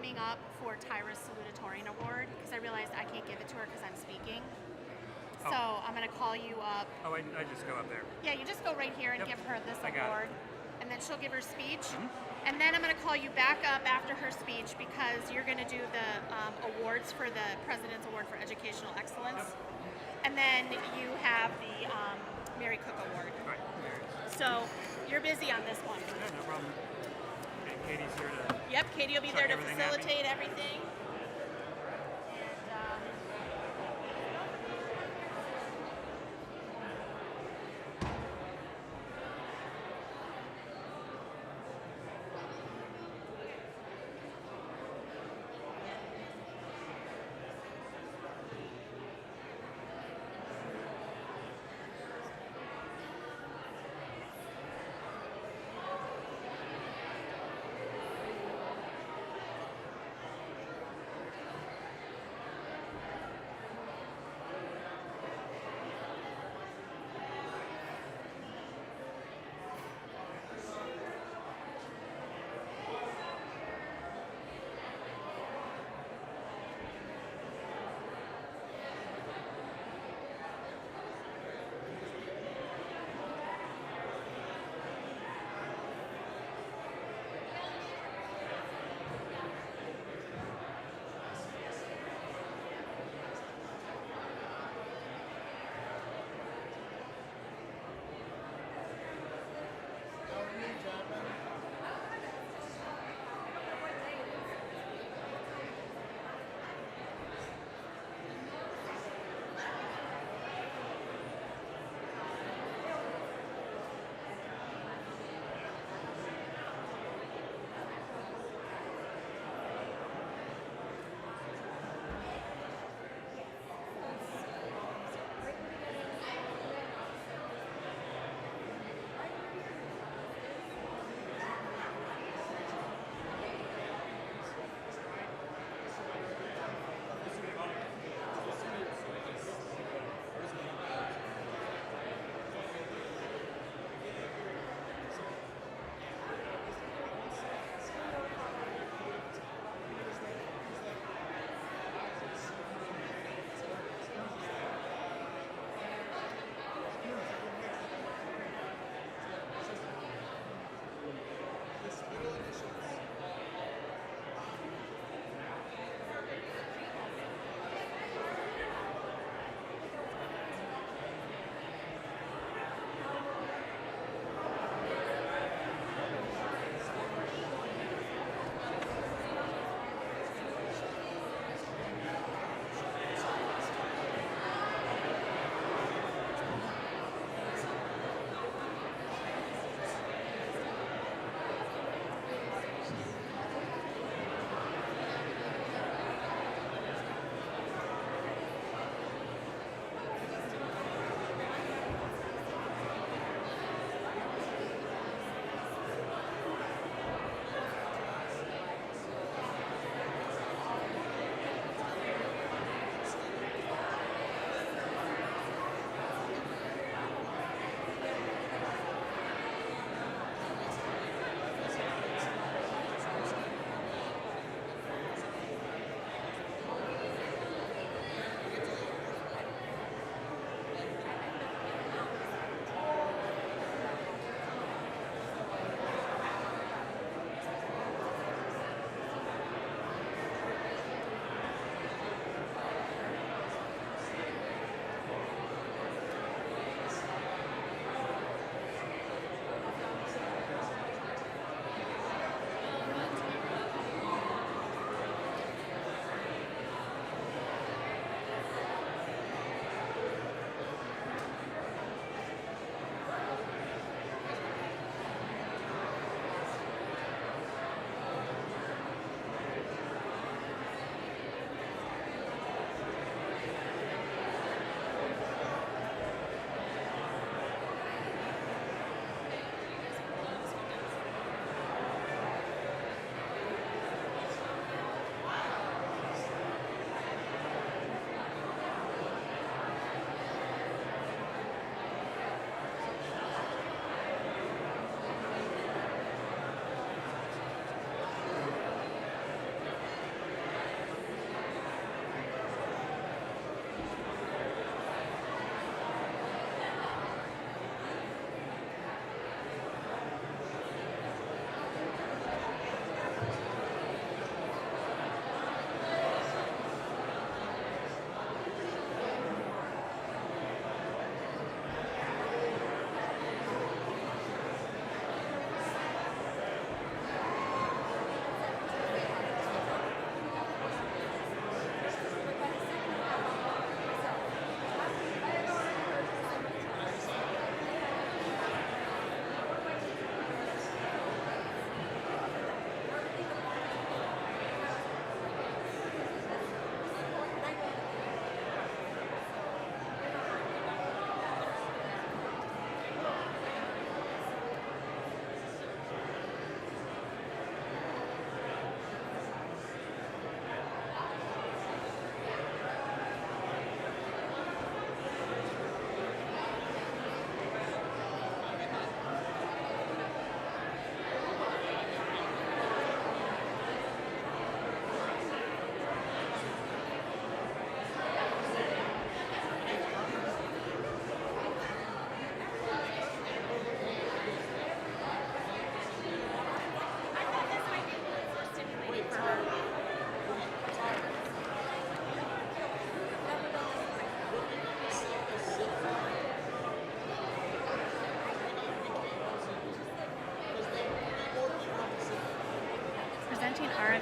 coming up for Tyra's salutatorian award because I realized I can't give it to her because I'm speaking. So I'm going to call you up. Oh, I just go up there. Yeah, you just go right here and give her this award. And then she'll give her speech. Mm-hmm. And then I'm going to call you back up after her speech because you're going to do the awards for the President's Award for Educational Excellence. Yep. And then you have the Mary Cook Award. All right. So you're busy on this one. Yeah, no problem. Okay, Katie's here to... Yep, Katie will be there to everything facilitate everything.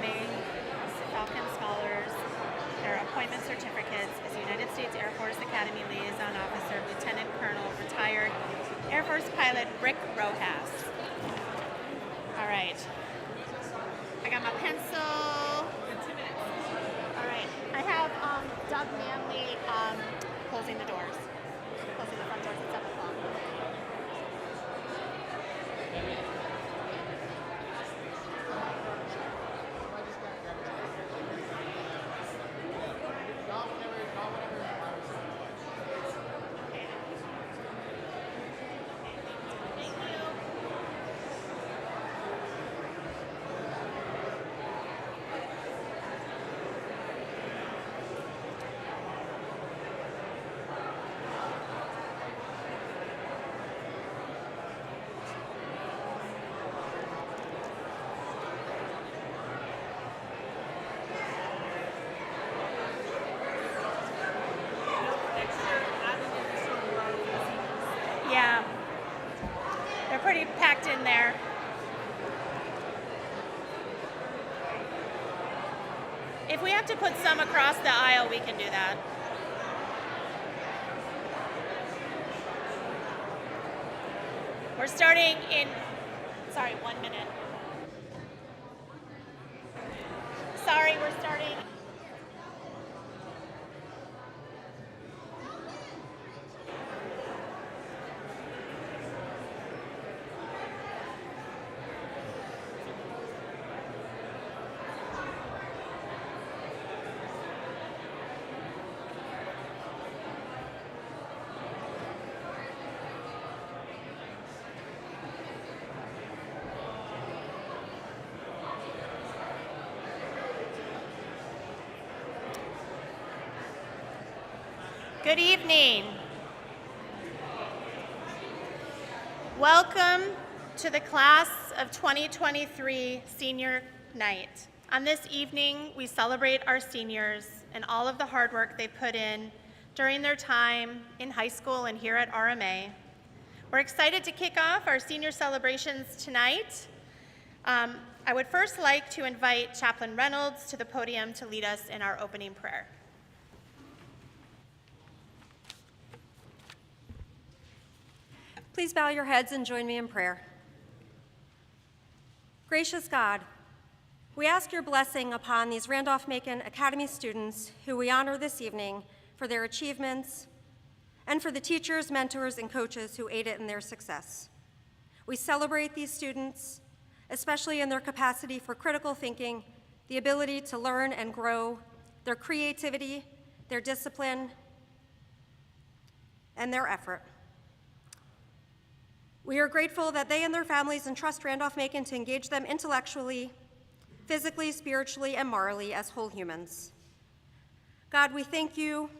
RMA Falcon Scholars, their appointment certificates is United States Air Force Academy Liaison Officer, Lieutenant Colonel, retired Air Force pilot Rick Rojas. All right. I got my pencil. All right. I have Doug Manley closing the doors. Closing the front doors at 7 o'clock. Yeah, they're pretty packed in there. If we have to put some across the aisle, we can do that. We're starting in, 1 minute. Sorry, we're starting. Good evening. Welcome to the class of 2023 senior night. On this evening, we celebrate our seniors and all of the hard work they put in during their time in high school and here at RMA. We're excited to kick off our senior celebrations tonight. I would first like to invite Chaplain Reynolds to the podium to lead us in our opening prayer. Please bow your heads and join me in prayer. Gracious God, we ask your blessing upon these Randolph-Macon Academy students who we honor this evening for their achievements and for the teachers, mentors, and coaches who aided in their success. We celebrate these students, especially in their capacity for critical thinking, the ability to learn and grow, their creativity, their discipline, and their effort. We are grateful that they and their families entrust Randolph-Macon to engage them intellectually, physically, spiritually, and morally as whole humans. God, we thank you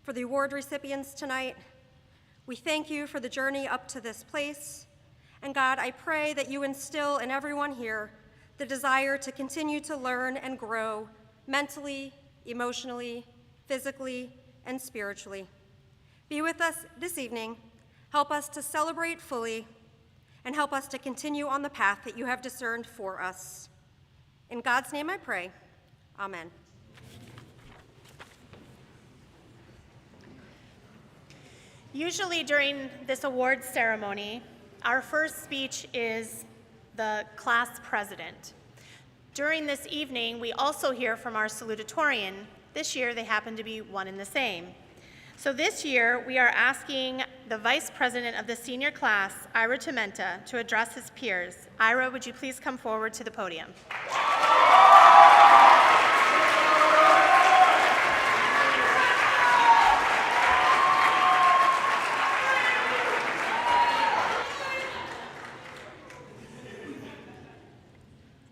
for the award recipients tonight. We thank you for the journey up to this place. And God, I pray that you instill in everyone here the desire to continue to learn and grow mentally, emotionally, physically, and spiritually. Be with us this evening. Help us to celebrate fully, and help us to continue on the path that you have discerned for us. In God's name I pray, amen. Usually during this awards ceremony, our first speech is the class president. During this evening, we also hear from our salutatorian. This year, they happen to be one and the same. So this year, we are asking the Vice President of the senior class, Ira Tomenta, to address his peers. Ira, would you please come forward to the podium?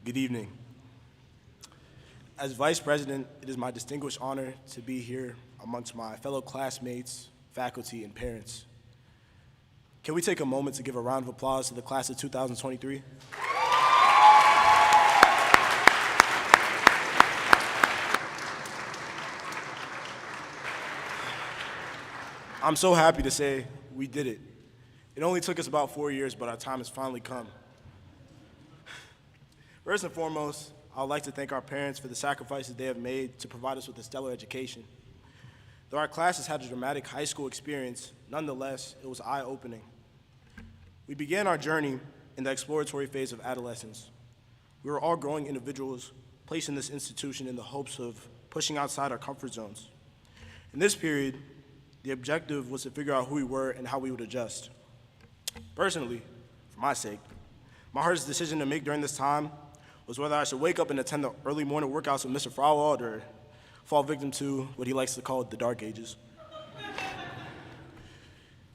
Good evening. As Vice President, it is my distinguished honor to be here amongst my fellow classmates, faculty, and parents. Can we take a moment to give a round of applause to the class of 2023? I'm so happy to say we did it. It only took us about 4 years, but our time has finally come. First and foremost, I would like to thank our parents for the sacrifices they have made to provide us with a stellar education. Though our classes had a dramatic high school experience, nonetheless, it was eye-opening. We began our journey in the exploratory phase of adolescence. We were all growing individuals placed in this institution in the hopes of pushing outside our comfort zones. In this period, the objective was to figure out who we were and how we would adjust. Personally, for my sake, my hardest decision to make during this time was whether I should wake up and attend the early morning workouts with Mr. Frauwald or fall victim to what he likes to call the dark ages.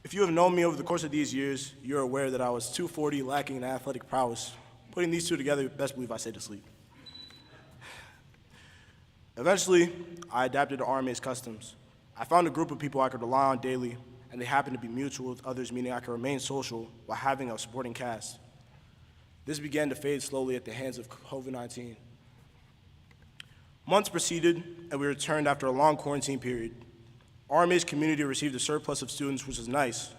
If you have known me over the course of these years, you're aware that I was 240 lacking in athletic prowess. Putting these two together, best believe I stayed asleep. Eventually, I adapted to RMA's customs. I found a group of people I could rely on daily, and they happened to be mutual with others, meaning I could remain social while having a supporting cast. This began to fade slowly at the hands of COVID-19. Months proceeded, and we returned after a long quarantine period. RMA's community received a surplus of students, which is nice.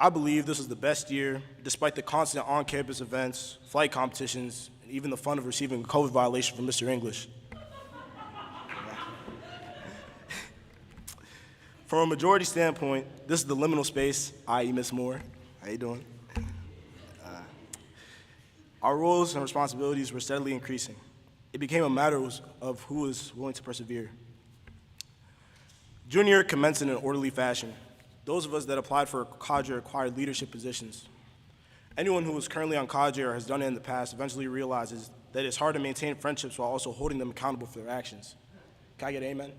I believe this was the best year, despite the constant on-campus events, flight competitions, and even the fun of receiving a COVID violation from Mr. English. From a majority standpoint, this is the liminal space, i.e. Ms. Moore. How you doing? Our roles and responsibilities were steadily increasing. It became a matter of who was willing to persevere. Junior year commenced in an orderly fashion. Those of us that applied for cadre acquired leadership positions. Anyone who is currently on cadre or has done it in the past eventually realizes that it's hard to maintain friendships while also holding them accountable for their actions. Can I get an amen?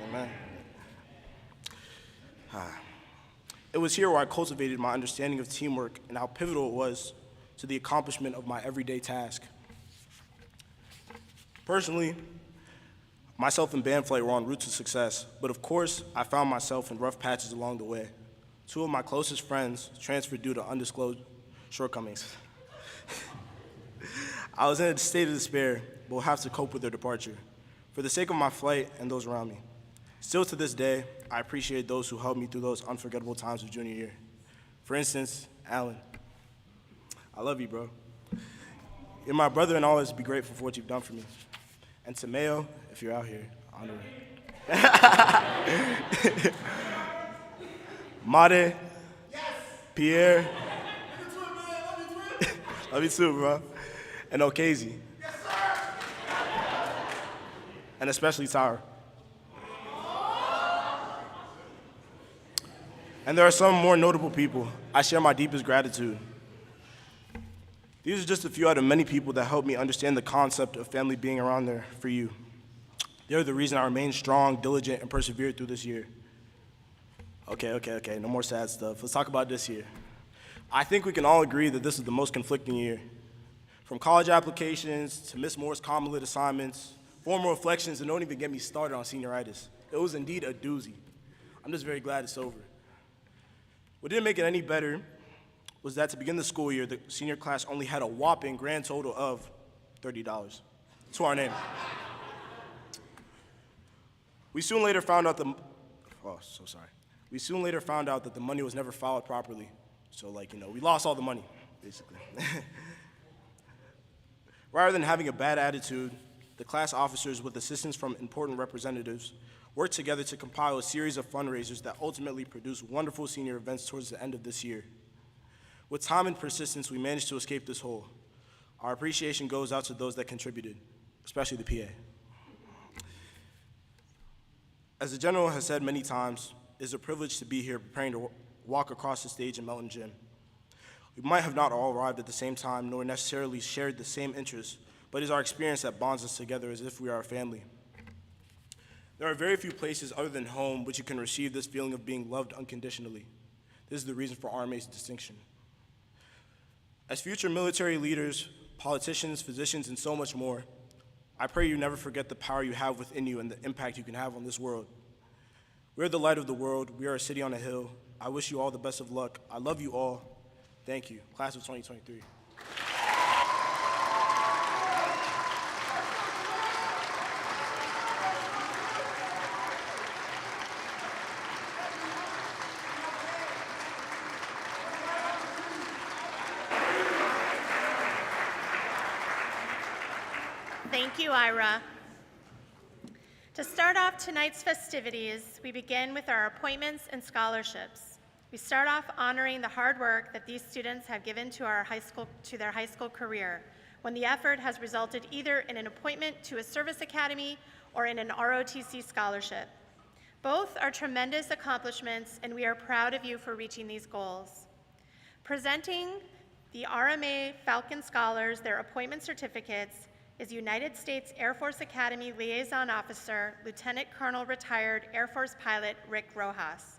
Amen. It was here where I cultivated my understanding of teamwork and how pivotal it was to the accomplishment of my everyday task. Personally, myself and band flight were on route to success, but of course, I found myself in rough patches along the way. Two of my closest friends transferred due to undisclosed shortcomings. I was in a state of despair, but will have to cope with their departure for the sake of my flight and those around me. Still to this day, I appreciate those who helped me through those unforgettable times of junior year. For instance, Alan. I love you, bro. You're my brother and I'll always be grateful for what you've done for me. And to Mayo, if you're out here, honor it. Made, yes. Pierre. Love you too, bro. And Okazi. Yes, sir. And especially Tyra. And there are some more notable people. I share my deepest gratitude. These are just a few out of many people that helped me understand the concept of family being around there for you. They're the reason I remained strong, diligent, and persevered through this year. Okay, no more sad stuff. Let's talk about this year. I think we can all agree that this is the most conflicting year. From college applications to Miss Moore's common lit assignments, formal reflections, and don't even get me started on senioritis. It was indeed a doozy. I'm just very glad it's over. What didn't make it any better was that to begin the school year, the senior class only had a whopping grand total of $30 to our name. We soon later found out We soon later found out that the money was never filed properly. So we lost all the money, basically. Rather than having a bad attitude, the class officers, with assistance from important representatives, worked together to compile a series of fundraisers that ultimately produced wonderful senior events towards the end of this year. With time and persistence, we managed to escape this hole. Our appreciation goes out to those that contributed, especially the PA. As the General has said many times, it is a privilege to be here preparing to walk across the stage in Melton Gym. We might have not all arrived at the same time, nor necessarily shared the same interests, but it is our experience that bonds us together as if we are a family. There are very few places other than home which you can receive this feeling of being loved unconditionally. This is the reason for RMA's distinction. As future military leaders, politicians, physicians, and so much more, I pray you never forget the power you have within you and the impact you can have on this world. We are the light of the world. We are a city on a hill. I wish you all the best of luck. I love you all. Thank you. Class of 2023. Thank you, Ira. To start off tonight's festivities, we begin with our appointments and scholarships. We start off honoring the hard work that these students have given to their high school career, when the effort has resulted either in an appointment to a service academy or in an ROTC scholarship. Both are tremendous accomplishments, and we are proud of you for reaching these goals. Presenting the RMA Falcon Scholars their appointment certificates is United States Air Force Academy Liaison Officer, Lieutenant Colonel retired Air Force Pilot Rick Rojas.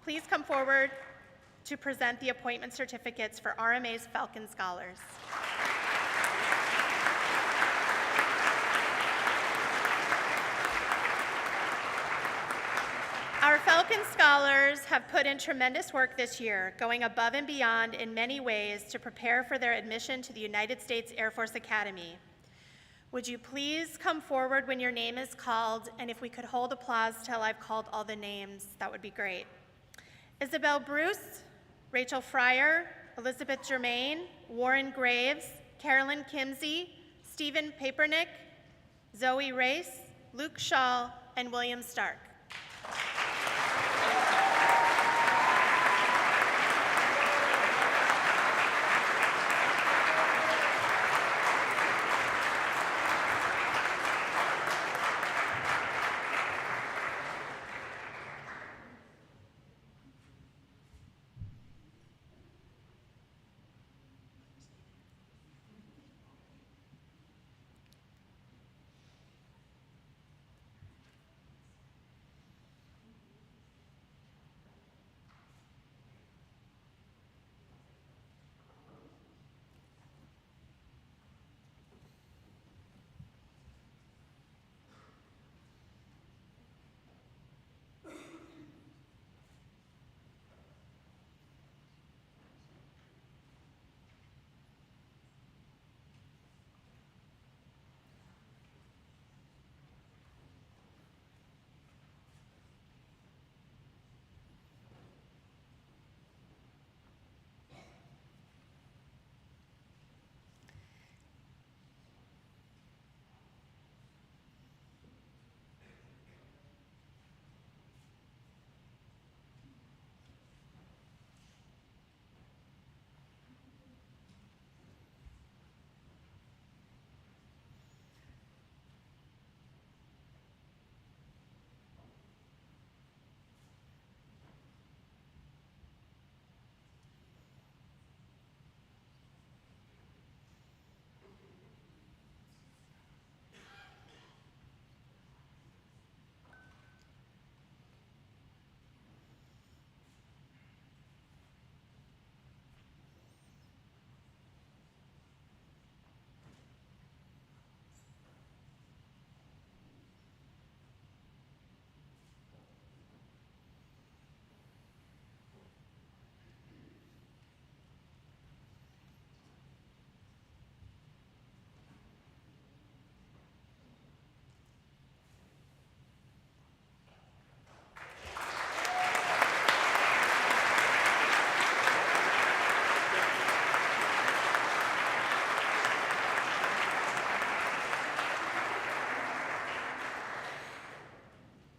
Please come forward to present the appointment certificates for RMA's Falcon Scholars. Our Falcon Scholars have put in tremendous work this year, going above and beyond in many ways to prepare for their admission to the United States Air Force Academy. Would you please come forward when your name is called, and if we could hold applause till I've called all the names, that would be great. Isabel Bruce, Rachel Fryer, Elizabeth Germain, Warren Graves, Carolyn Kimsey, Stephen Papernick, Zoe Race, Luke Shaw, and William Stark.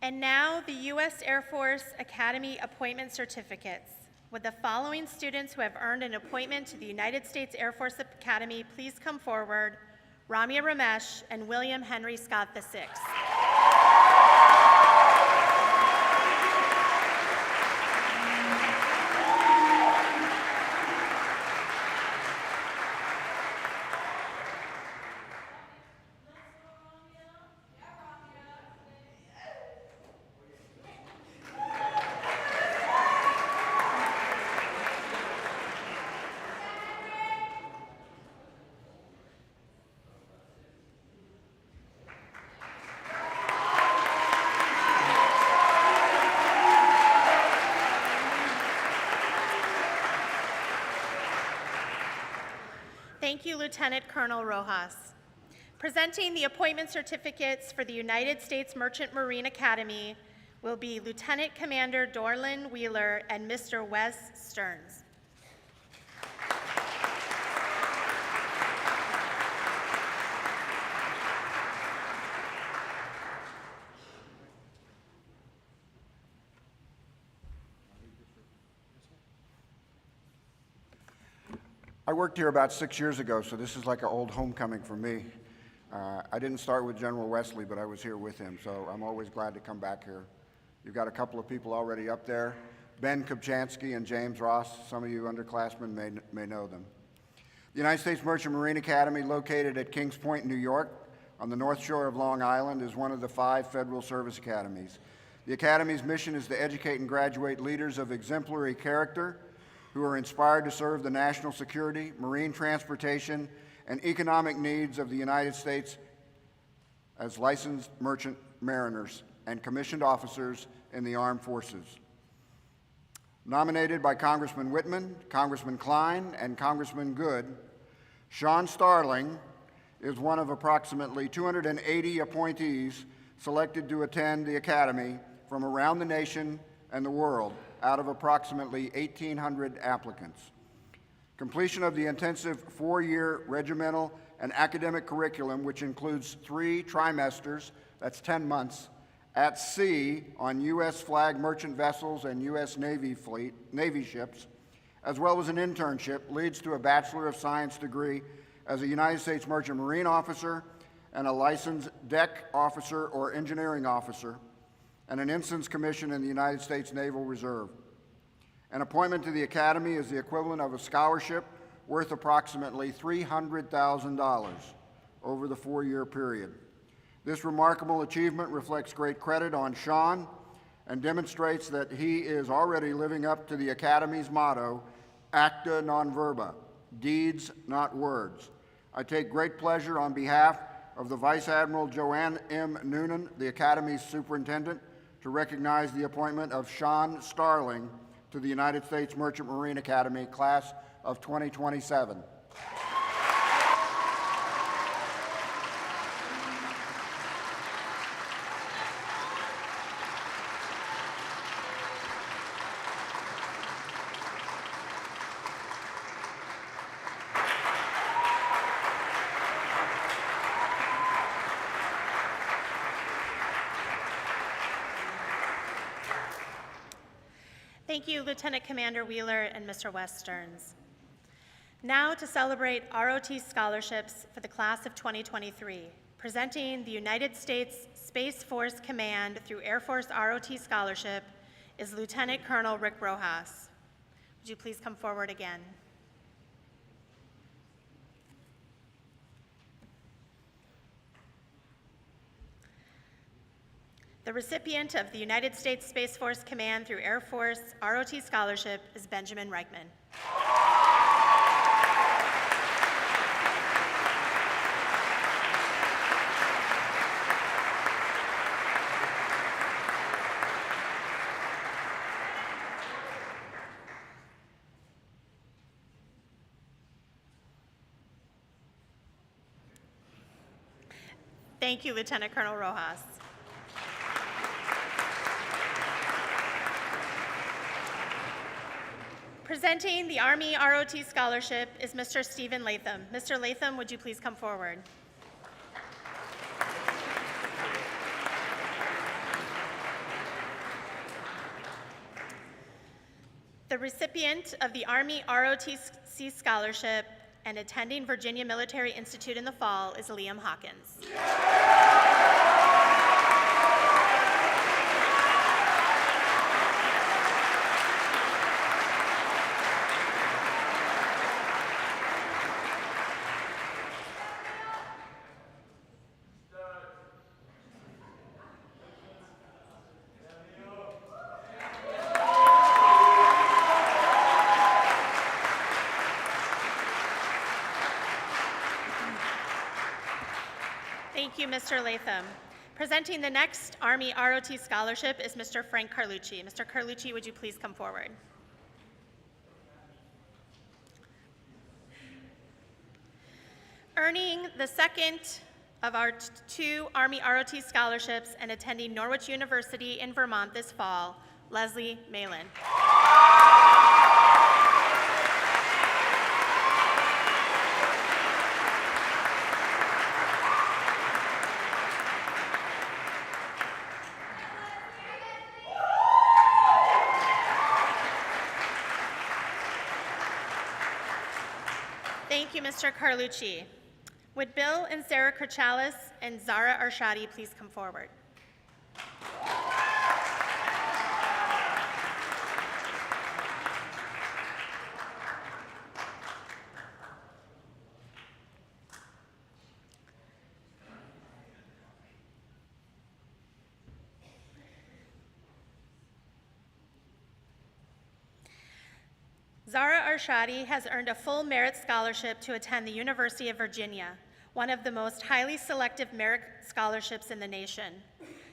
And now the U.S. Air Force Academy appointment certificates. Would the following students who have earned an appointment to the United States Air Force Academy please come forward? Ramya Ramesh and William Henry Scott VI. Thank you, Lieutenant Colonel Rojas. Presenting the appointment certificates for the United States Merchant Marine Academy will be Lieutenant Commander Dorlin Wheeler and Mr. Wes Stearns. I worked here about 6 years ago, so this is like an old homecoming for me. I didn't start with General Wesley, but I was here with him, so I'm always glad to come back here. You've got a couple of people already up there, Ben Kopchansky and James Ross. Some of you underclassmen may know them. The United States Merchant Marine Academy, located at Kings Point, New York, on the North Shore of Long Island, is one of the 5 federal service academies. The Academy's mission is to educate and graduate leaders of exemplary character who are inspired to serve the national security, marine transportation, and economic needs of the United States as licensed merchant mariners and commissioned officers in the armed forces. Nominated by Congressman Whitman, Congressman Klein, and Congressman Good, Sean Starling is one of approximately 280 appointees selected to attend the Academy from around the nation and the world out of approximately 1,800 applicants. Completion of the intensive 4-year regimental and academic curriculum, which includes 3 trimesters, that's 10 months, at sea on U.S. flag merchant vessels and U.S. Navy ships, as well as an internship, leads to a Bachelor of Science degree as a United States Merchant Marine officer and a licensed deck officer or engineering officer, and an ensign's commission in the United States Naval Reserve. An appointment to the Academy is the equivalent of a scholarship worth approximately $300,000 over the 4-year period. This remarkable achievement reflects great credit on Sean and demonstrates that he is already living up to the Academy's motto, acta non verba, deeds, not words. I take great pleasure on behalf of the Vice Admiral Joanne M. Noonan, the Academy's superintendent, to recognize the appointment of Sean Starling to the United States Merchant Marine Academy, class of 2027. Thank you, Lieutenant Commander Wheeler and Mr. West Stearns. Now to celebrate ROT scholarships for the class of 2023, presenting the United States Space Force Command through Air Force ROT Scholarship is Lieutenant Colonel Rick Rojas. Would you please come forward again? The recipient of the United States Space Force Command through Air Force ROT Scholarship is Benjamin Reichman. Thank you, Lieutenant Colonel Rojas. Presenting the Army ROT Scholarship is Mr. Stephen Latham. Mr. Latham, would you please come forward? The recipient of the Army ROTC Scholarship and attending Virginia Military Institute in the fall is Liam Hawkins. Thank you, Mr. Latham. Presenting the next Army ROT Scholarship is Mr. Frank Carlucci. Mr. Carlucci, would you please come forward? Earning the second of our 2 Army ROT scholarships and attending Norwich University in Vermont this fall, Leslie Malin. you, Mr. Carlucci. Would Bill and Sarah Krachalis and Zara Arshadi please come forward? Zara Arshadi has earned a full merit scholarship to attend the University of Virginia, one of the most highly selective merit scholarships in the nation.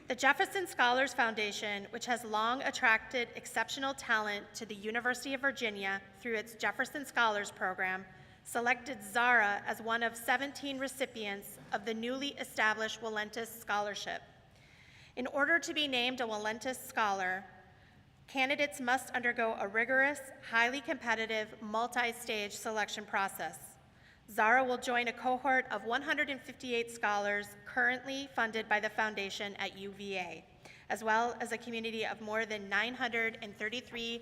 The Jefferson Scholars Foundation, which has long attracted exceptional talent to the University of Virginia through its Jefferson Scholars Program, selected Zara as one of 17 recipients of the newly established Wallentis Scholarship. In order to be named a Wallentis Scholar, candidates must undergo a rigorous, highly competitive, multi-stage selection process. Zara will join a cohort of 158 scholars currently funded by the foundation at UVA, as well as a community of more than 933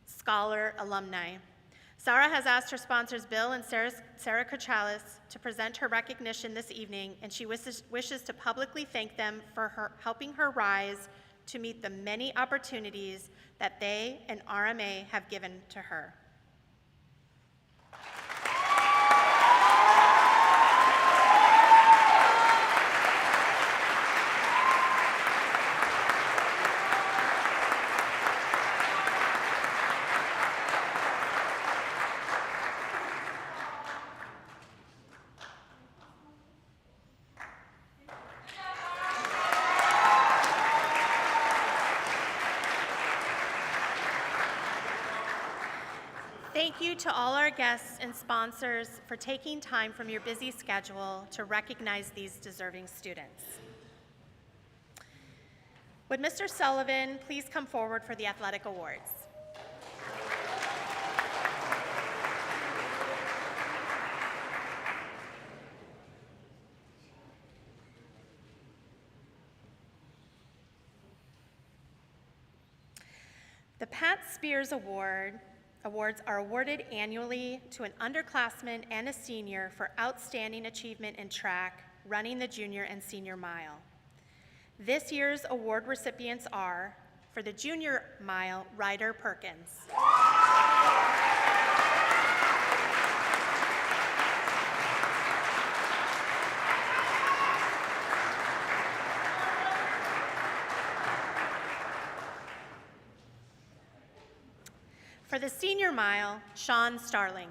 scholar alumni. Zara has asked her sponsors, Bill and Sarah Krachalis, to present her recognition this evening, and she wishes to publicly thank them for helping her rise to meet the many opportunities that they and RMA have given to her. Thank you to all our guests and sponsors for taking time from your busy schedule to recognize these deserving students. Would Mr. Sullivan please come forward for the athletic awards? The Pat Spears Awards are awarded annually to an underclassman and a senior for outstanding achievement in track, running the junior and senior mile. This year's award recipients are, for the junior mile, Ryder Perkins. For the senior mile, Sean Starling.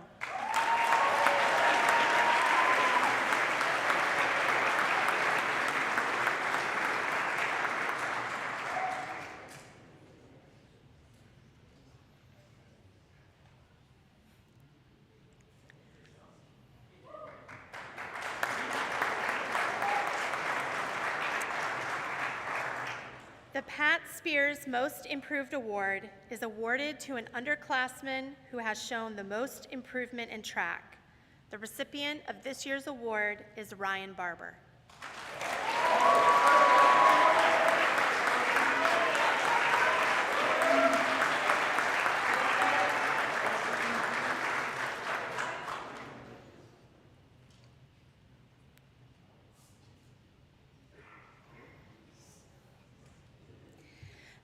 The Pat Spears Most Improved Award is awarded to an underclassman who has shown the most improvement in track. The recipient of this year's award is Ryan Barber.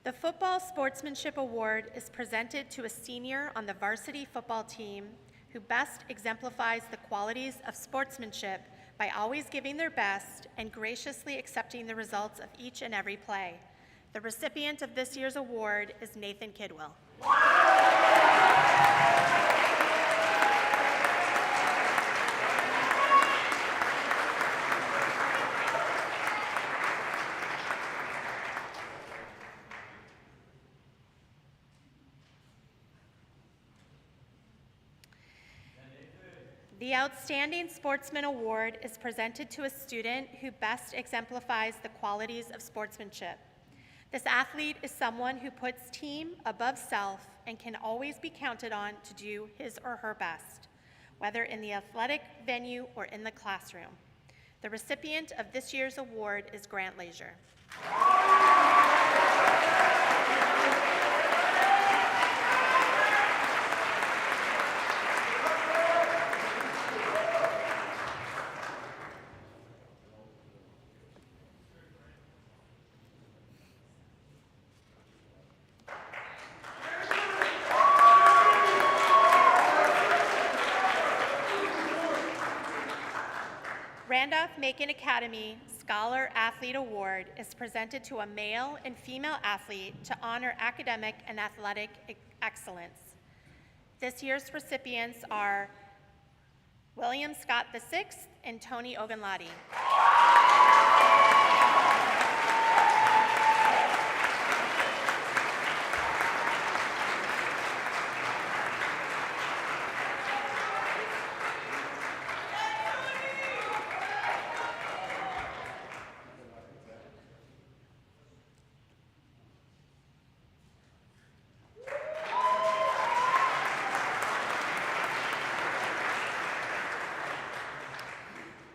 The Football Sportsmanship Award is presented to a senior on the varsity football team who best exemplifies the qualities of sportsmanship by always giving their best and graciously accepting the results of each and every play. The recipient of this year's award is Nathan Kidwell. The Outstanding Sportsman Award is presented to a student who best exemplifies the qualities of sportsmanship. This athlete is someone who puts team above self and can always be counted on to do his or her best, whether in the athletic venue or in the classroom. The recipient of this year's award is Grant Leisure. Randolph-Macon Academy Scholar Athlete Award is presented to a male and female athlete to honor academic and athletic excellence. This year's recipients are William Scott VI and Tony Ogunlade.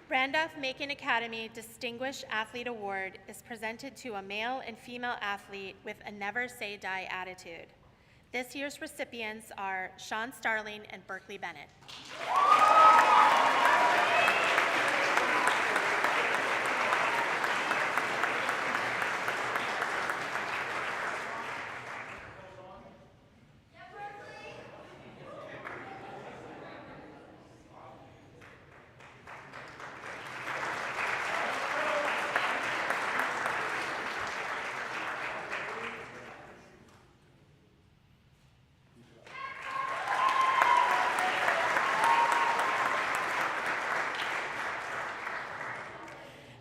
Randolph-Macon Academy Distinguished Athlete Award is presented to a male and female athlete with a never say die attitude. This year's recipients are Sean Starling and Berkeley Bennett.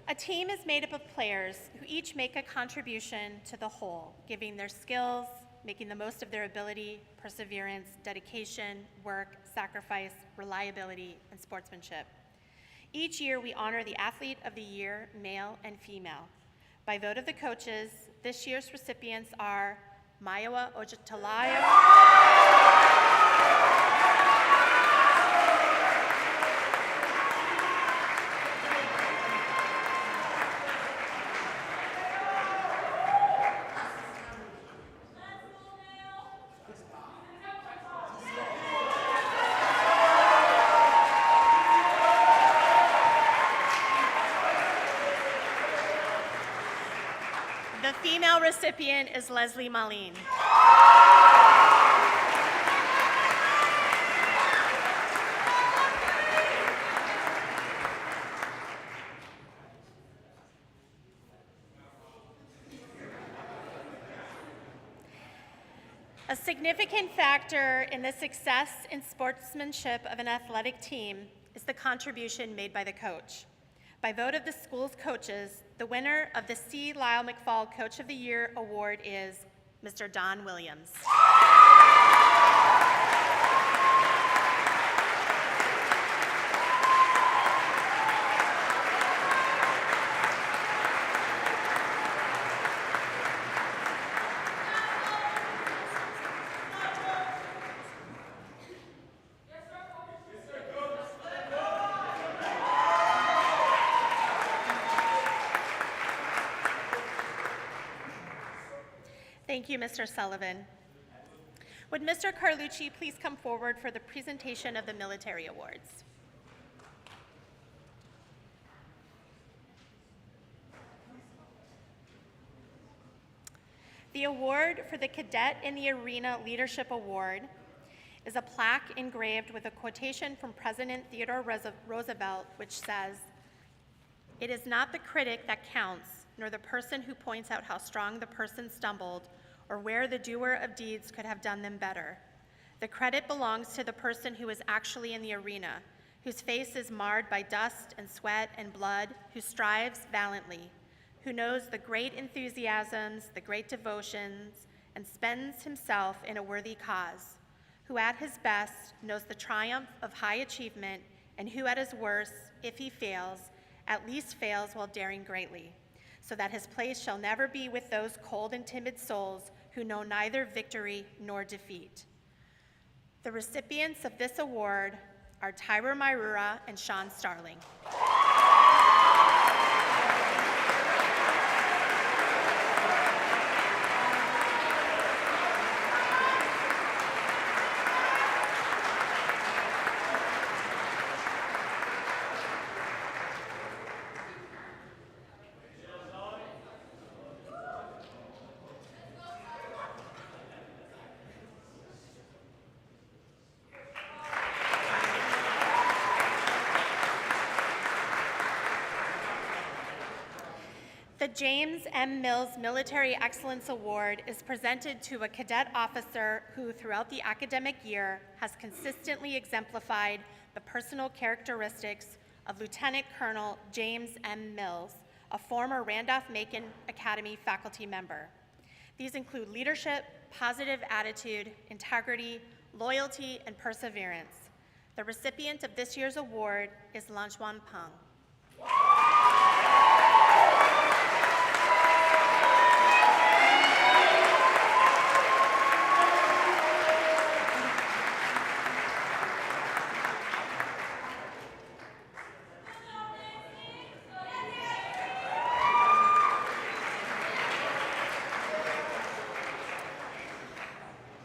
A team is made up of players who each make a contribution to the whole, giving their skills, making the most of their ability, perseverance, dedication, work, sacrifice, reliability, and sportsmanship. Each year, we honor the Athlete of the Year, male and female. By vote of the coaches, this year's recipients are Maiwa Ojatalayo, the female recipient is Leslie Maline. A significant factor in the success and sportsmanship of an athletic team is the contribution made by the coach. By vote of the school's coaches, the winner of the C. Lyle McFall Coach of the Year Award is Mr. Don Williams. Thank you, Mr. Sullivan. Would Mr. Carlucci please come forward for the presentation of the military awards? The award for the Cadet in the Arena Leadership Award is a plaque engraved with a quotation from President Theodore Roosevelt, which says, "It is not the critic that counts, nor the person who points out how strong the person stumbled, or where the doer of deeds could have done them better. The credit belongs to the person who is actually in the arena, whose face is marred by dust and sweat and blood, who strives valiantly, who knows the great enthusiasms, the great devotions, and spends himself in a worthy cause, who at his best knows the triumph of high achievement, and who at his worst, if he fails, at least fails while daring greatly, so that his place shall never be with those cold and timid souls who know neither victory nor defeat." The recipients of this award are Tyra Mairura and Sean Starling. James M. Mills Military Excellence Award is presented to a cadet officer who, throughout the academic year, has consistently exemplified the personal characteristics of Lieutenant Colonel James M. Mills, a former Randolph-Macon Academy faculty member. These include leadership, positive attitude, integrity, loyalty, and perseverance. The recipient of this year's award is Lanjuan Peng.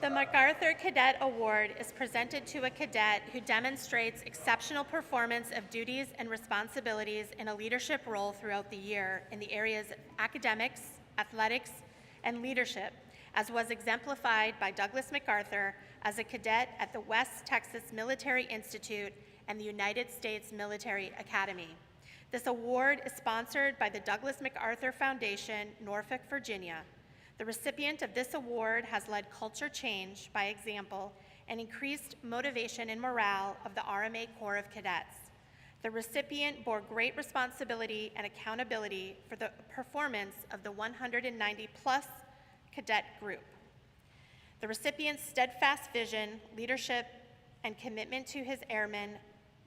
The MacArthur Cadet Award is presented to a cadet who demonstrates exceptional performance of duties and responsibilities in a leadership role throughout the year in the areas of academics, athletics, and leadership, as was exemplified by Douglas MacArthur as a cadet at the West Texas Military Institute and the United States Military Academy. This award is sponsored by the Douglas MacArthur Foundation, Norfolk, Virginia. The recipient of this award has led culture change by example and increased motivation and morale of the RMA Corps of Cadets. The recipient bore great responsibility and accountability for the performance of the 190-plus cadet group. The recipient's steadfast vision, leadership, and commitment to his airmen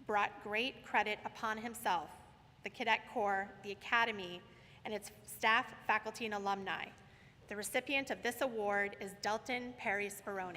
brought great credit upon himself, the Cadet Corps, the Academy, and its staff, faculty, and alumni. The recipient of this award is Delton Perry Speroni.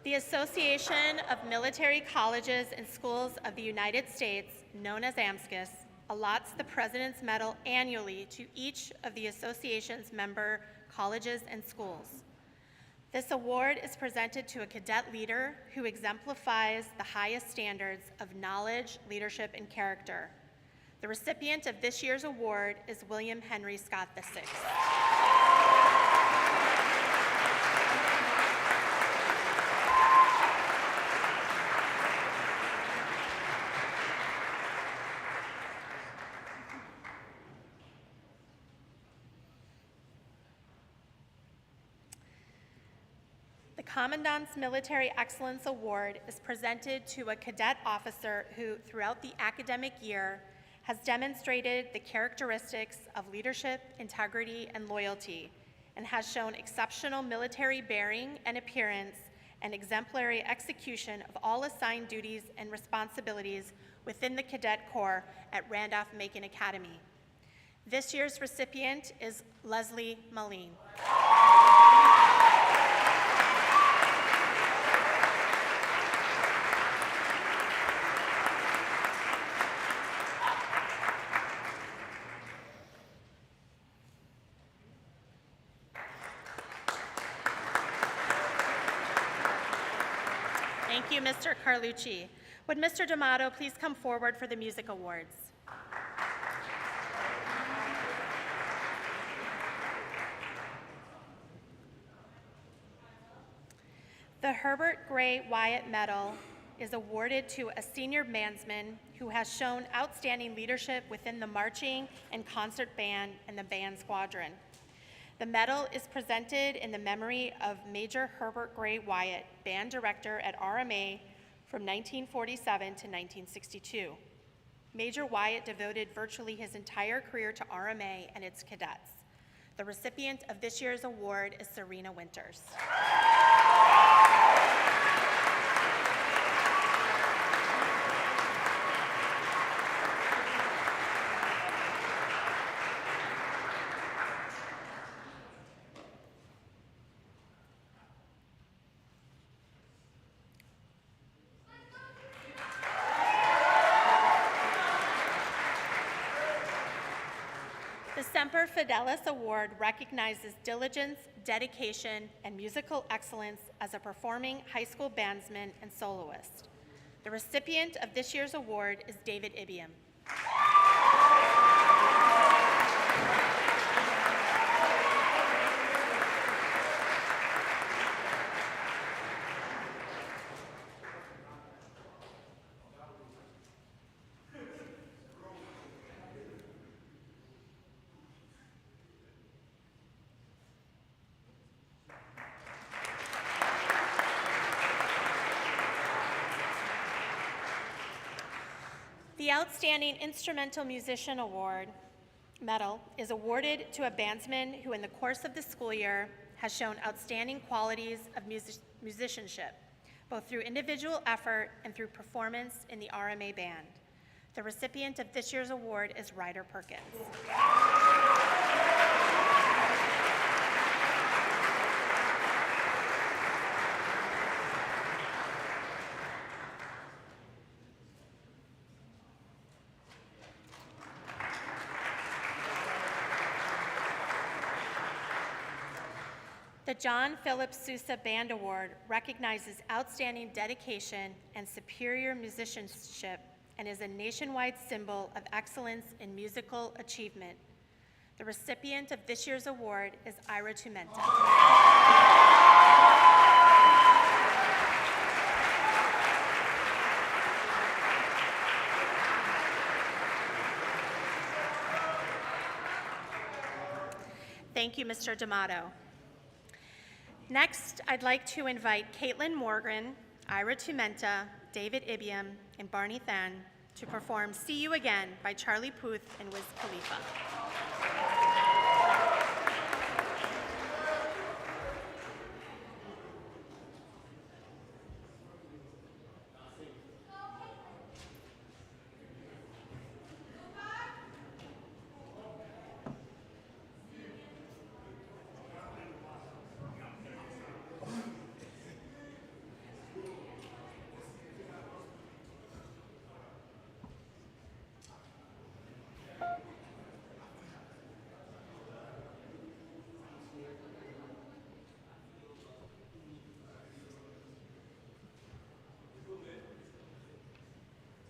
The Association of Military Colleges and Schools of the United States, known as AMSCUS, allots the President's Medal annually to each of the association's member colleges and schools. This award is presented to a cadet leader who exemplifies the highest standards of knowledge, leadership, and character. The recipient of this year's award is William Henry Scott VI. Commandant's Military Excellence Award is presented to a cadet officer who, throughout the academic year, has demonstrated the characteristics of leadership, integrity, and loyalty, and has shown exceptional military bearing and appearance and exemplary execution of all assigned duties and responsibilities within the Cadet Corps at Randolph-Macon Academy. This year's recipient is Leslie Moline. Thank you, Mr. Carlucci. Would Mr. D'Amato please come forward for the music awards? The Herbert Gray Wyatt Medal is awarded to a senior bandsman who has shown outstanding leadership within the marching and concert band and the band squadron. The medal is presented in the memory of Major Herbert Gray Wyatt, band director at RMA from 1947 to 1962. Major Wyatt devoted virtually his entire career to RMA and its cadets. The recipient of this year's award is Serena Winters. The Semper Fidelis Award recognizes diligence, dedication, and musical excellence as a performing high school bandsman and soloist. The recipient of this year's award is David Ibiam. The Outstanding Instrumental Musician Award medal is awarded to a bandsman who in the course of the school year has shown outstanding qualities of musicianship, both through individual effort and through performance in the RMA band. The recipient of this year's award is Ryder Perkins. The John Philip Sousa Band Award recognizes outstanding dedication and superior musicianship and is a nationwide symbol of excellence in musical achievement. The recipient of this year's award is Ira Tumenta. Thank you, Mr. D'Amato. Next, I'd like to invite Caitlin Morgan, Ira Tumenta, David Ibiam, and Barney Than to perform See You Again by Charlie Puth and Wiz Khalifa.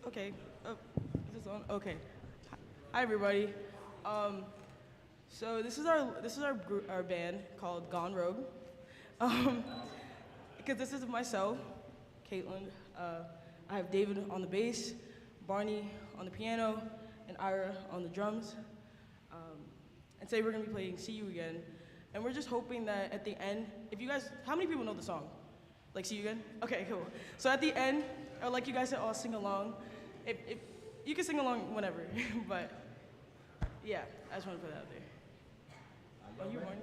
Okay. Oh, is this on? Okay. Hi, everybody. So this is our band called Gone Rogue. Because this is myself, Caitlin. I have David on the bass, Barney on the piano, and Ira on the drums. And today we're gonna be playing See You Again. And we're just hoping that at the end, if you guys, how many people know the song? Like See You Again? Okay, cool. So at the end, I would like you guys to all sing along. If you can sing along whenever, but yeah, I just want to put that out there. Oh, you Barney?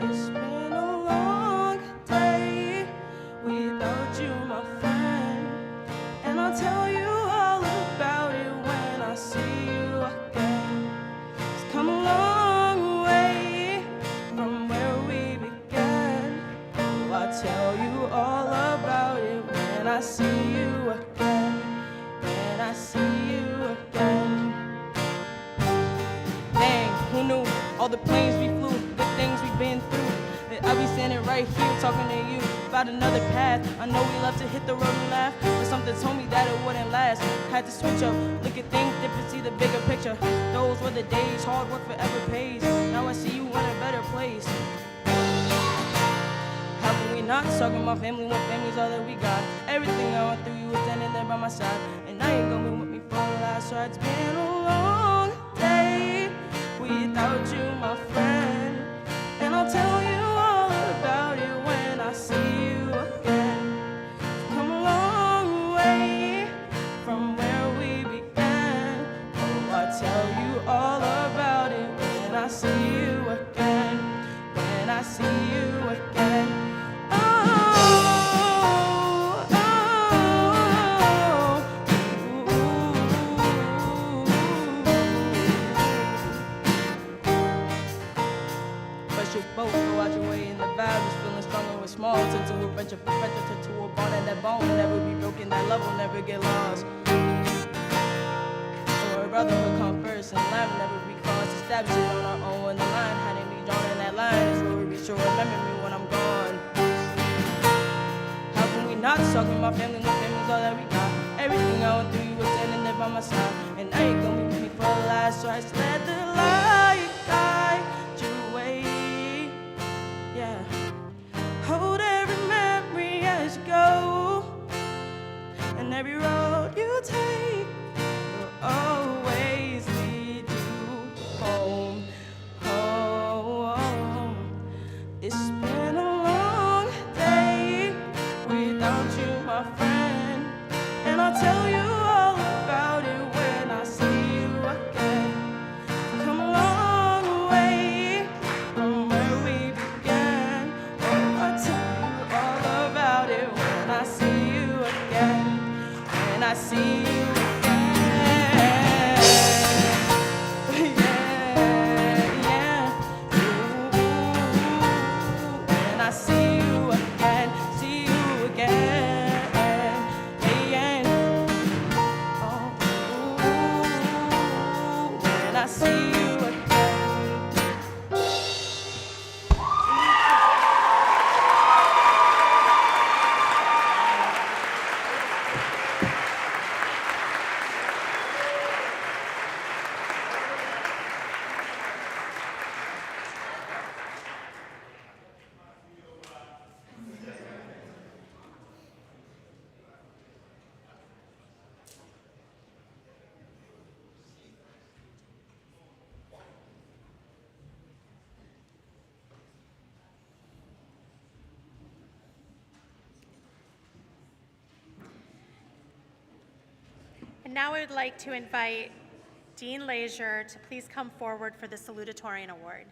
It's been a long day without you, my friend, and I'll tell you all about it when I see you again. It's come a long way from where we began. Oh, I'll tell you all about it when I see you again. When I see you again. Dang, who knew all the planes we flew, the things we've been through, that I'll be standing right here talking to you about another path. I know we love to hit the road and laugh, but something told me that it wouldn't last. Had to switch up, look at things different, see the bigger picture. Those were the days, hard work forever pays. Now I see you in a better place. How can we not talking about family when family's all that we got? Everything I went through, you were standing there by my side, and now you're gonna be with me for the last. So it's been a long day without you, my friend, and I'll tell you all about it when I see you again. Come a long way from where we began. Oh, I'll tell you all about it when I see you again. When I see you again. Both go out your way and the vibe is feeling stronger and small. Turn to a venture, perfection, turn to a bond, and that bone will never be broken, that love will never get lost. So our brotherhood come first, and line will never be crossed. Establish it on our own, and the line hadn't be drawn, and that line is where we be sure remember me when I'm gone. How can we not talk with my family when family's all that we got? Everything I went through, you were standing there by my side, and now you're gonna be with me for the last. So I just let the light guide you away. Yeah. Hold every memory as you go, and every road you take will always lead And now I would like to invite Dean Leisure to please come forward for the Salutatorian Award.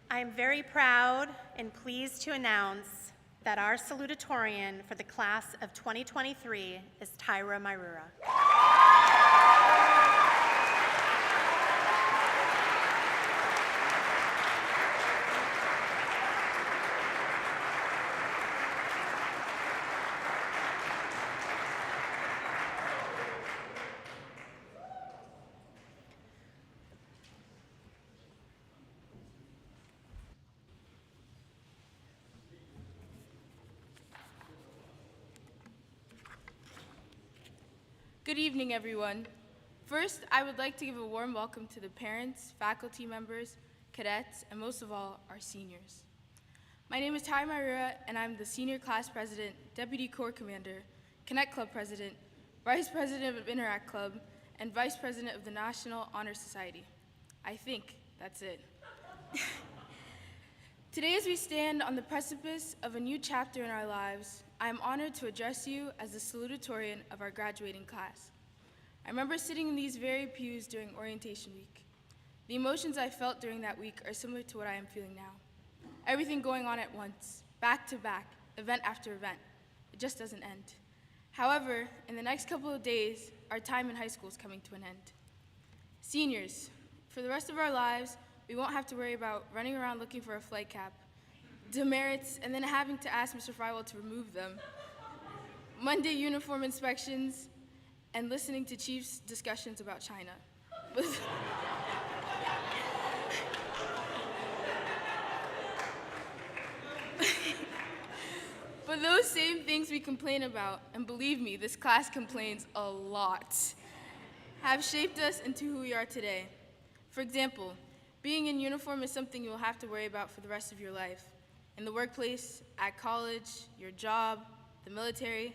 I am very proud and pleased to announce that our salutatorian for the class of 2023 is Tyra Mairura. Good evening, everyone. First, I would like to give a warm welcome to the parents, faculty members, cadets, and most of all, our seniors. My name is Ty Mairura, and I'm the Senior Class President, Deputy Corps Commander, Connect Club President, Vice President of Interact Club, and Vice President of the National Honor Society. I think that's it. Today, as we stand on the precipice of a new chapter in our lives, I am honored to address you as the salutatorian of our graduating class. I remember sitting in these very pews during orientation week. The emotions I felt during that week are similar to what I am feeling now. Everything going on at once, back to back, event after event. It just doesn't end. However, in the next couple of days, our time in high school is coming to an end. Seniors, for the rest of our lives, we won't have to worry about running around looking for a flight cap, demerits, and then having to ask Mr. Frywell to remove them, Monday uniform inspections, and listening to Chief's discussions about China. But those same things we complain about, and believe me, this class complains a lot, have shaped us into who we are today. For example, being in uniform is something you will have to worry about for the rest of your life. In the workplace, at college, your job, the military.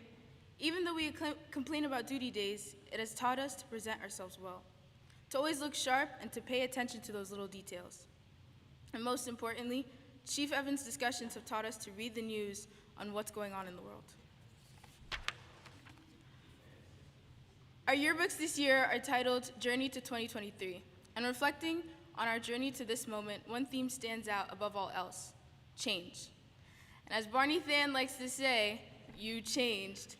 Even though we complain about duty days, it has taught us to present ourselves well, to always look sharp and to pay attention to those little details. And most importantly, Chief Evans' discussions have taught us to read the news on what's going on in the world. Our yearbooks this year are titled Journey to 2023, and reflecting on our journey to this moment, one theme stands out above all else: change. And as Barney Than likes to say, you changed.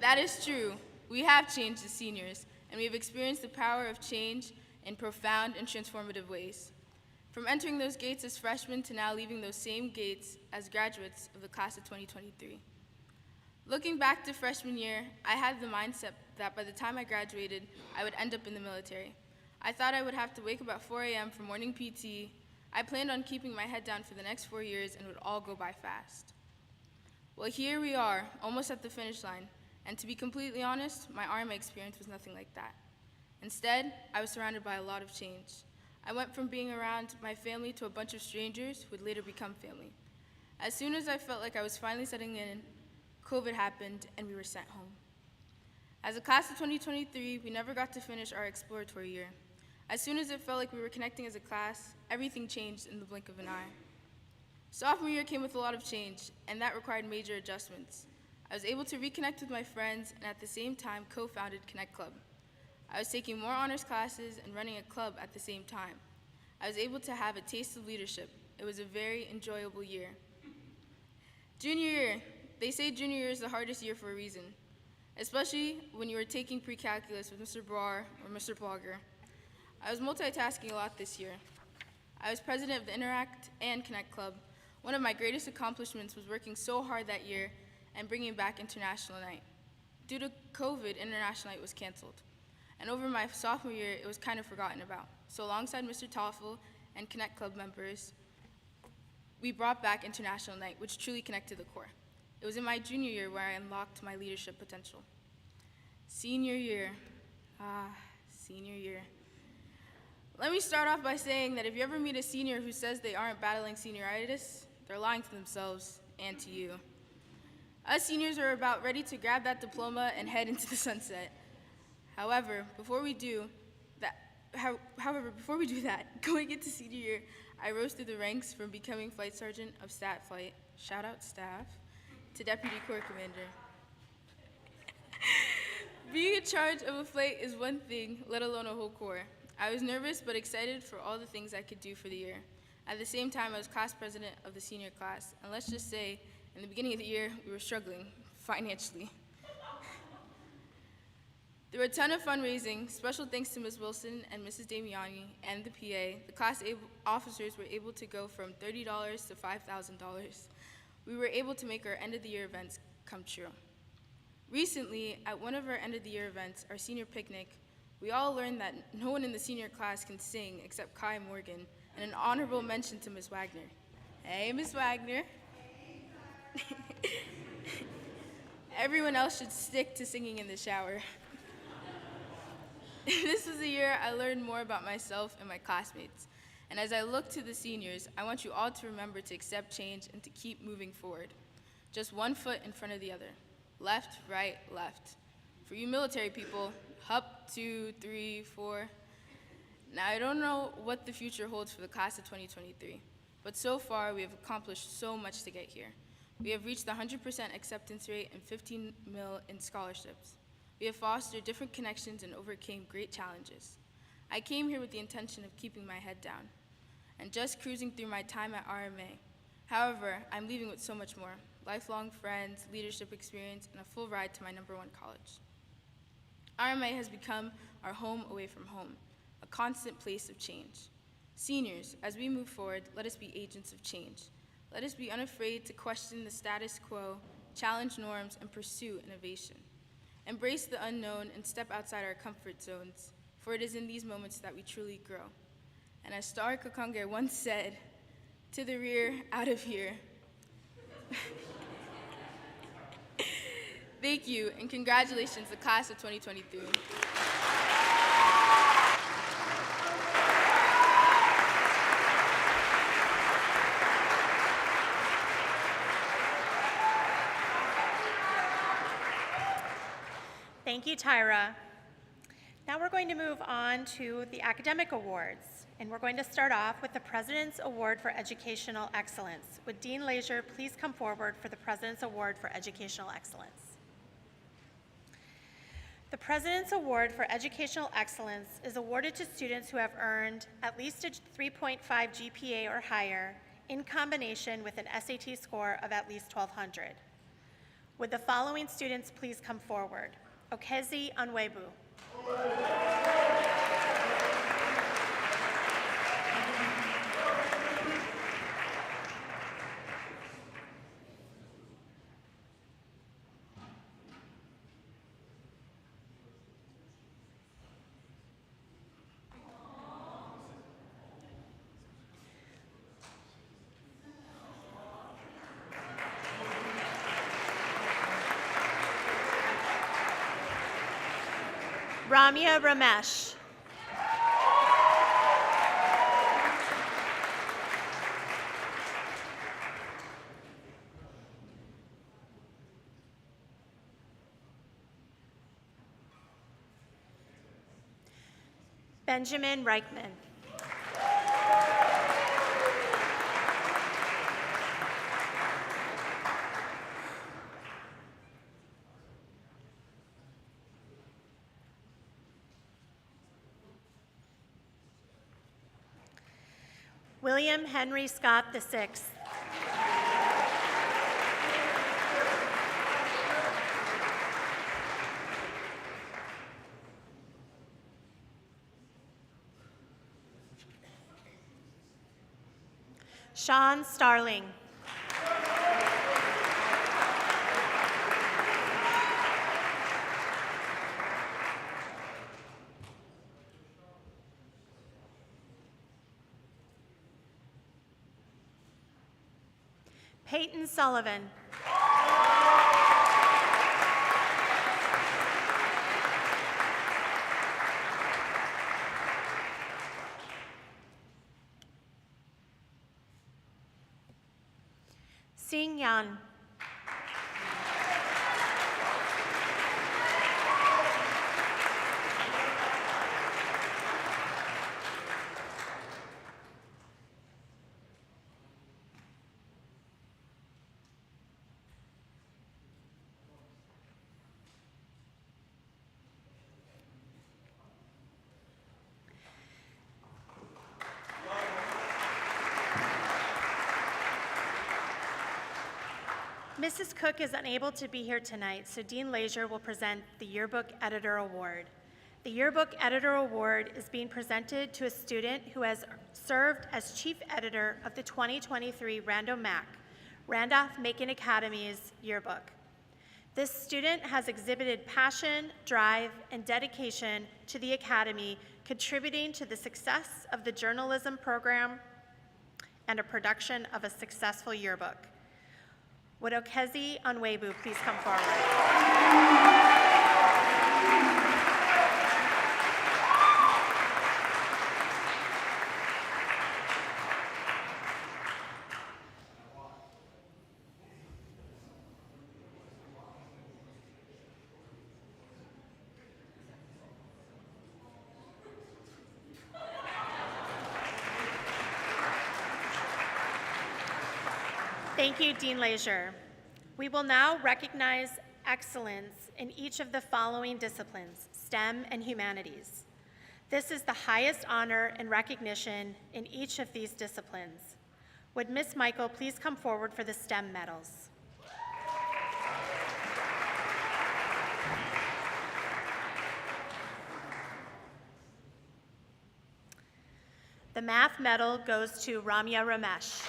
That is true. We have changed as seniors, and we have experienced the power of change in profound and transformative ways. From entering those gates as freshmen to now leaving those same gates as graduates of the class of 2023. Looking back to freshman year, I had the mindset that by the time I graduated, I would end up in the military. I thought I would have to wake up at 4 a.m. for morning PT. I planned on keeping my head down for the next 4 years and it would all go by fast. Well, here we are, almost at the finish line, and to be completely honest, my Army experience was nothing like that. Instead, I was surrounded by a lot of change. I went from being around my family to a bunch of strangers who would later become family. As soon as I felt like I was finally settling in, COVID happened and we were sent home. As a class of 2023, we never got to finish our exploratory year. As soon as it felt like we were connecting as a class, everything changed in the blink of an eye. Sophomore year came with a lot of change, and that required major adjustments. I was able to reconnect with my friends and at the same time co-founded Connect Club. I was taking more honors classes and running a club at the same time. I was able to have a taste of leadership. It was a very enjoyable year. Junior year, they say junior year is the hardest year for a reason, especially when you were taking pre-calculus with Mr. Brar or Mr. Blogger. I was multitasking a lot this year. I was president of the Interact and Connect Club. One of my greatest accomplishments was working so hard that year and bringing back International Night. Due to COVID, International Night was canceled. And over my sophomore year, it was kind of forgotten about. So alongside Mr. Toffel and Connect Club members, we brought back International Night, which truly connected the core. It was in my junior year where I unlocked my leadership potential. Senior year, senior year. Let me start off by saying that if you ever meet a senior who says they aren't battling senioritis, they're lying to themselves and to you. Us seniors are about ready to grab that diploma and head into the sunset. However, before we do, However, before we do that, going into senior year, I rose through the ranks from becoming Flight Sergeant of Stat Flight, shout out staff, to Deputy Corps Commander. Being in charge of a flight is one thing, let alone a whole corps. I was nervous but excited for all the things I could do for the year. At the same time, I was class president of the senior class, and let's just say, in the beginning of the year, we were struggling financially. There were a ton of fundraising. Special thanks to Ms. Wilson and Mrs. Damiani and the PA. The class officers were able to go from $30 to $5,000. We were able to make our end-of-the-year events come true. Recently, at one of our end-of-the-year events, our senior picnic, we all learned that no one in the senior class can sing except Kai Morgan, and an honorable mention to Ms. Wagner. Hey, Ms. Wagner. Everyone else should stick to singing in the shower. This was a year I learned more about myself and my classmates. And as I look to the seniors, I want you all to remember to accept change and to keep moving forward. Just one foot in front of the other. Left, right, left. For you military people, up, 2, 3, 4. Now, I don't know what the future holds for the class of 2023, but so far we have accomplished so much to get here. We have reached the 100% acceptance rate and 15 mil in scholarships. We have fostered different connections and overcame great challenges. I came here with the intention of keeping my head down and just cruising through my time at RMA. However, I'm leaving with so much more: lifelong friends, leadership experience, and a full ride to my #1 college. RMA has become our home away from home, a constant place of change. Seniors, as we move forward, let us be agents of change. Let us be unafraid to question the status quo, challenge norms, and pursue innovation. Embrace the unknown and step outside our comfort zones, for it is in these moments that we truly grow. And as Star Kokonge once said, to the rear, out of here. Thank you, and congratulations, the class of 2023. Thank you, Tyra. Now we're going to move on to the academic awards, and we're going to start off with the President's Award for Educational Excellence. Would Dean Leisure please come forward for the President's Award for Educational Excellence? The President's Award for Educational Excellence is awarded to students who have earned at least a 3.5 GPA or higher in combination with an SAT score of at least 1200. Would the following students please come forward? Okezi Onwebu. Ramya Ramesh. Benjamin Reichman. William Henry Scott VI. Sean Starling. Peyton Sullivan. Sing Yan. Mrs. Cook is unable to be here tonight, so Dean Leisure will present the Yearbook Editor Award. The Yearbook Editor Award is being presented to a student who has served as Chief Editor of the 2023 Randolph-Macon Academy's yearbook. This student has exhibited passion, drive, and dedication to the Academy, contributing to the success of the journalism program and a production of a successful yearbook. Would Okezi Onwebu please come forward? Thank you, Dean Leisure. We will now recognize excellence in each of the following disciplines, STEM and humanities. This is the highest honor and recognition in each of these disciplines. Would Ms. Michael please come forward for the STEM medals? The math medal goes to Ramya Ramesh.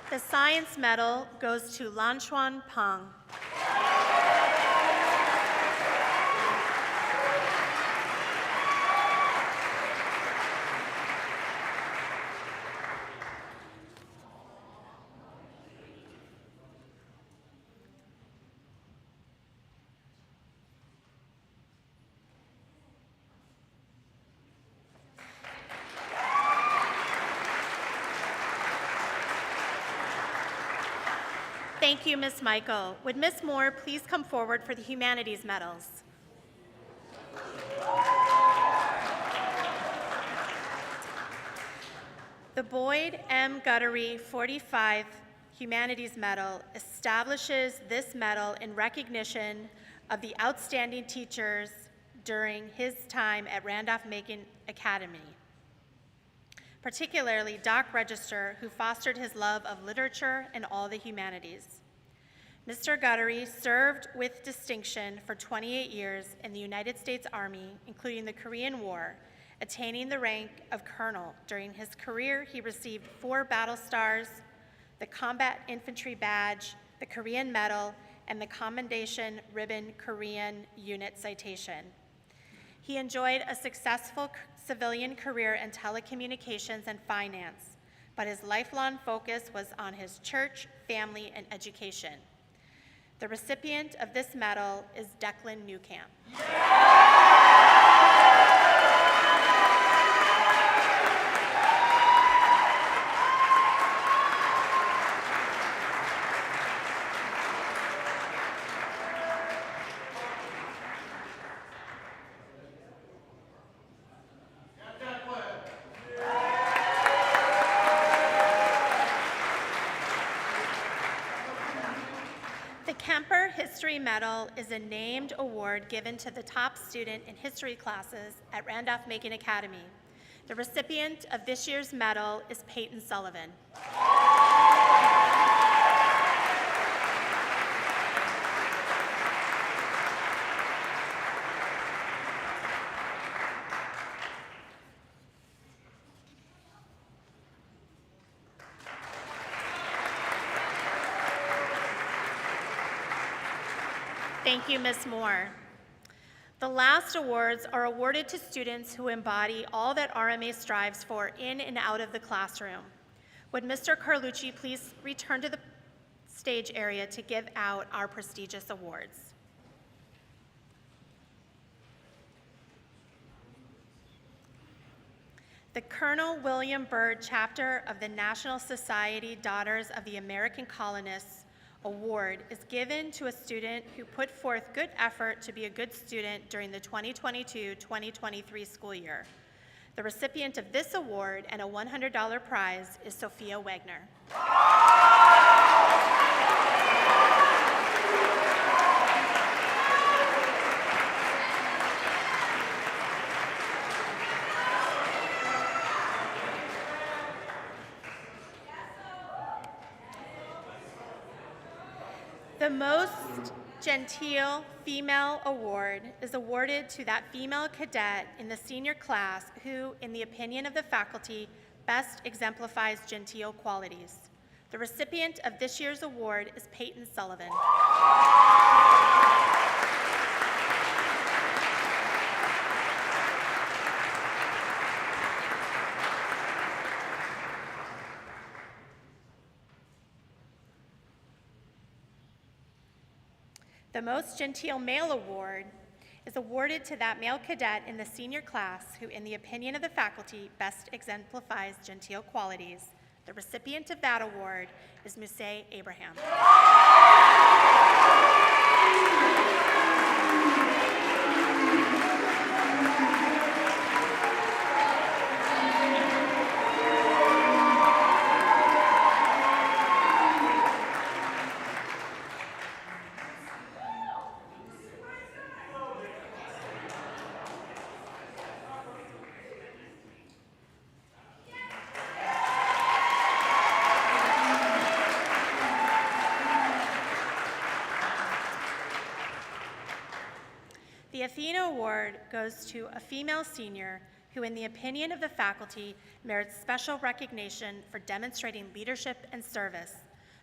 The science medal goes to Lanchuan Peng. Thank you, Ms. Michael. Would Ms. Moore please come forward for the humanities medals? The Boyd M. Guttery 45 Humanities Medal establishes this medal in recognition of the outstanding teachers during his time at Randolph-Macon Academy, particularly Doc Register, who fostered his love of literature and all the humanities. Mr. Guttery served with distinction for 28 years in the United States Army, including the Korean War, attaining the rank of colonel. During his career, he received 4 battle stars, the Combat Infantry Badge, the Korean Medal, and the Commendation Ribbon Korean Unit Citation. He enjoyed a successful civilian career in telecommunications and finance, but his lifelong focus was on his church, family, and education. The recipient of this medal is Declan Newcamp. The Kemper History Medal is a named award given to the top student in history classes at Randolph-Macon Academy. The recipient of this year's medal is Peyton Sullivan. Thank you, Ms. Moore. The last awards are awarded to students who embody all that RMA strives for in and out of the classroom. Would Mr. Carlucci please return to the stage area to give out our prestigious awards? The Colonel William Byrd chapter of the National Society Daughters of the American Colonists Award is given to a student who put forth good effort to be a good student during the 2022-2023 school year. The recipient of this award and a $100 prize is Sophia Wagner. The Most Genteel Female Award is awarded to that female cadet in the senior class who, in the opinion of the faculty, best exemplifies genteel qualities. The recipient of this year's award is Peyton Sullivan. The Most Genteel Male Award is awarded to that male cadet in the senior class who, in the opinion of the faculty, best exemplifies genteel qualities. The recipient of that award is Musay Abraham. The Athena Award goes to a female senior who, in the opinion of the faculty, merits special recognition for demonstrating leadership and service.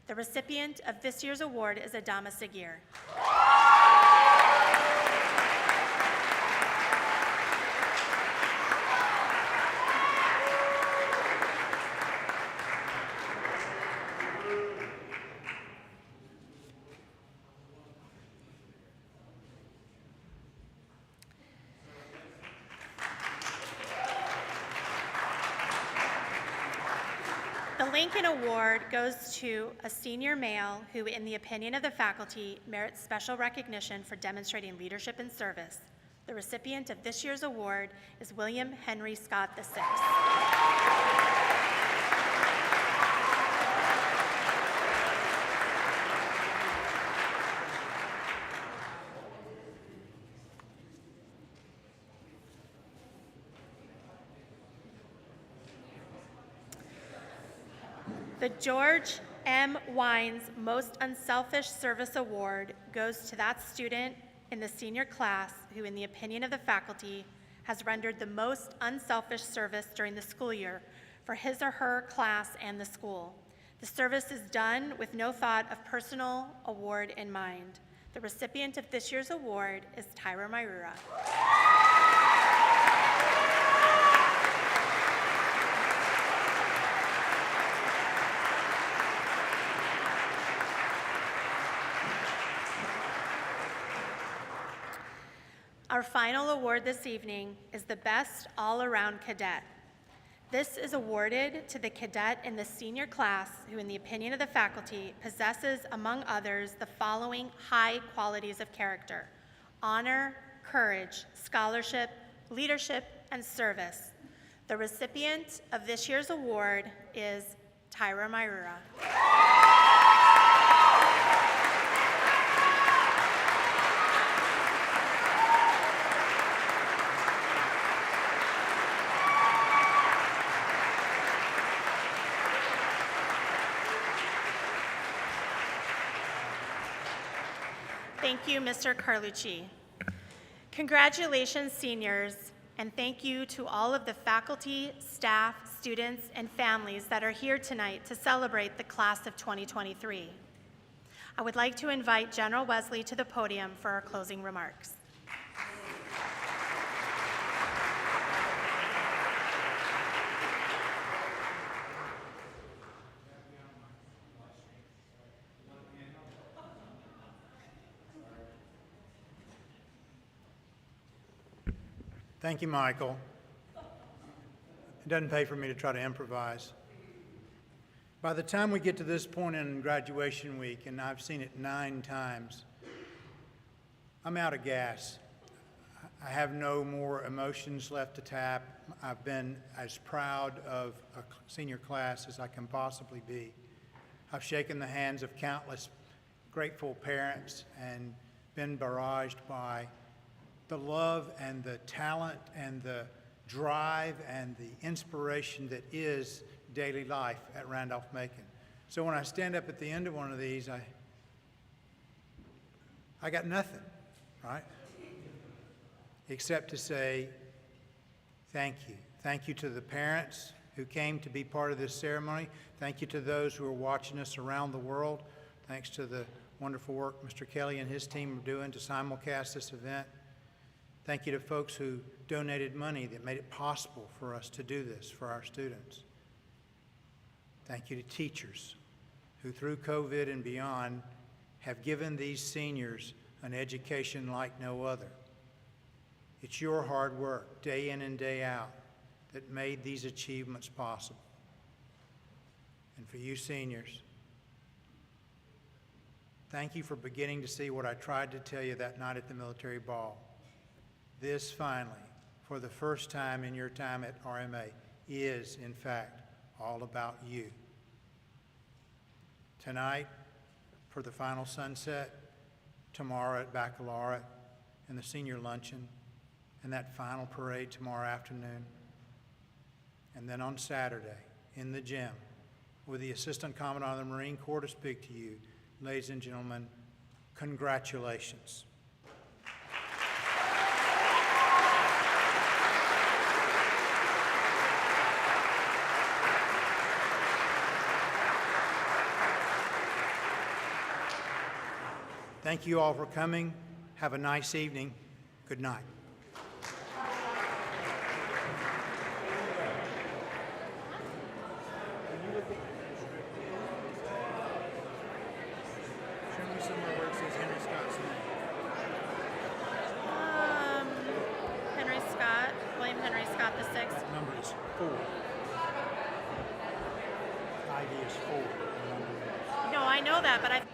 The recipient of this year's award is Adama Sagir. The Lincoln Award goes to a senior male who, in the opinion of the faculty, merits special recognition for demonstrating leadership and service. The recipient of this year's award is William Henry Scott VI. The George M. Wines Most Unselfish Service Award goes to that student in the senior class who, in the opinion of the faculty, has rendered the most unselfish service during the school year for his or her class and the school. The service is done with no thought of personal award in mind. The recipient of this year's award is Tyra Mairura. Our final award this evening is the Best All-Around Cadet. This is awarded to the cadet in the senior class who, in the opinion of the faculty, possesses, among others, the following high qualities of character: honor, courage, scholarship, leadership, and service. The recipient of this year's award is Tyra Mairura. Thank you, Mr. Carlucci. Congratulations, seniors, and thank you to all of the faculty, staff, students, and families that are here tonight to celebrate the class of 2023. I would like to invite General Wesley to the podium for our closing remarks. Thank you, Michael. It doesn't pay for me to try to improvise. By the time we get to this point in graduation week, and I've seen it 9 times, I'm out of gas. I have no more emotions left to tap. I've been as proud of a senior class as I can possibly be. I've shaken the hands of countless grateful parents and been barraged by the love and the talent and the drive and the inspiration that is daily life at Randolph-Macon. So when I stand up at the end of one of these, I got nothing, right? Except to say thank you. Thank you to the parents who came to be part of this ceremony. Thank you to those who are watching us around the world. Thanks to the wonderful work Mr. Kelly and his team are doing to simulcast this event. Thank you to folks who donated money that made it possible for us to do this for our students. Thank you to teachers who, through COVID and beyond, have given these seniors an education like no other. It's your hard work, day in and day out, that made these achievements possible. And for you seniors, thank you for beginning to see what I tried to tell you that night at the military ball. This finally, for the first time in your time at RMA, is, in fact, all about you. Tonight, for the final sunset, tomorrow at baccalaureate, and the senior luncheon, and that final parade tomorrow afternoon, and then on Saturday, in the gym, with the Assistant Commandant of the Marine Corps to speak to you, ladies and gentlemen, congratulations. Thank you all for coming. Have a nice evening. Good night. Show me somewhere where it says Henry Scott's name. Henry Scott, William Henry Scott the Sixth. That number is 4. ID is 4. No, I know that, but I've